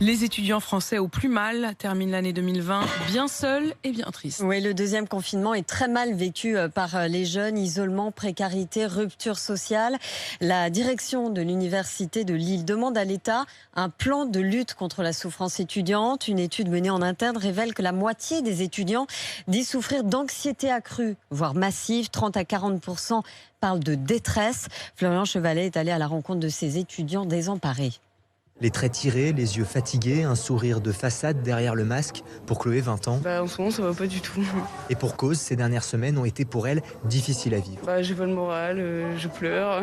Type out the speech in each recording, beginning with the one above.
Les étudiants français au plus mal terminent l'année 2020 bien seuls et bien tristes. Oui, le deuxième confinement est très mal vécu par les jeunes. Isolement, précarité, rupture sociale. La direction de l'université de Lille demande à l'État un plan de lutte contre la souffrance étudiante. Une étude menée en interne révèle que la moitié des étudiants dit souffrir d'anxiété accrue, voire massive. 30 à 40% parlent de détresse. Florian Chevalet est allé à la rencontre de ces étudiants désemparés. Les traits tirés, les yeux fatigués, un sourire de façade derrière le masque. Pour Chloé, 20 ans. En ce moment, ça va pas du tout. Et pour cause, ces dernières semaines ont été pour elle difficiles à vivre. J'ai pas le moral, je pleure.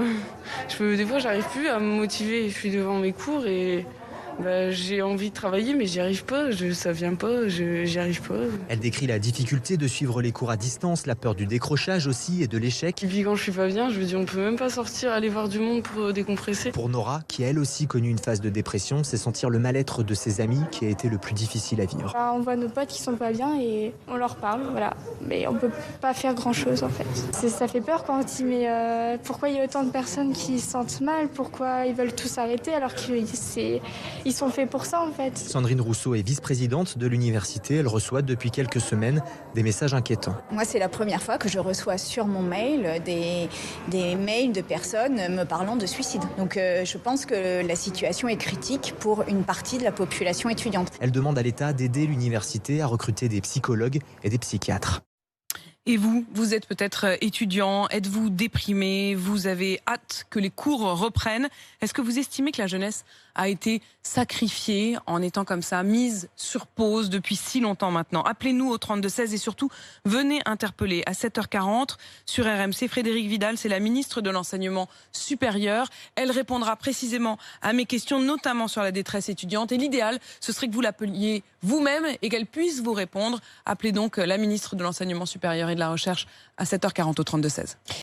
Des fois, j'arrive plus à me motiver. Je suis devant mes cours et j'ai envie de travailler, mais j'y arrive pas. Ça vient pas, j'y arrive pas. Elle décrit la difficulté de suivre les cours à distance, la peur du décrochage aussi et de l'échec. Et puis quand je suis pas bien, je me dis on peut même pas sortir, aller voir du monde pour décompresser. Pour Nora, qui a elle aussi connu une phase de dépression, c'est sentir le mal-être de ses amis qui a été le plus difficile à vivre. On voit nos potes qui sont pas bien et on leur parle, voilà. Mais on peut pas faire grand-chose en fait. Ça fait peur quand on dit mais pourquoi il y a autant de personnes qui se sentent mal, pourquoi ils veulent tous arrêter alors qu'ils sont faits pour ça en fait. Sandrine Rousseau est vice-présidente de l'université. Elle reçoit depuis quelques semaines des messages inquiétants. Moi, c'est la première fois que je reçois sur mon mail des mails de personnes me parlant de suicide. Donc je pense que la situation est critique pour une partie de la population étudiante. Elle demande à l'État d'aider l'université à recruter des psychologues et des psychiatres. Et vous êtes peut-être étudiant, êtes-vous déprimé, vous avez hâte que les cours reprennent. Est-ce que vous estimez que la jeunesse a été sacrifiée en étant comme ça, mise sur pause depuis si longtemps maintenant? Appelez-nous au 32-16 et surtout, venez interpeller à 7h40 sur RMC. Frédérique Vidal, c'est la ministre de l'Enseignement supérieur. Elle répondra précisément à mes questions, notamment sur la détresse étudiante. Et l'idéal, ce serait que vous l'appeliez vous-même et qu'elle puisse vous répondre. Appelez donc la ministre de l'Enseignement supérieur et de la Recherche à 7h40 au 32-16.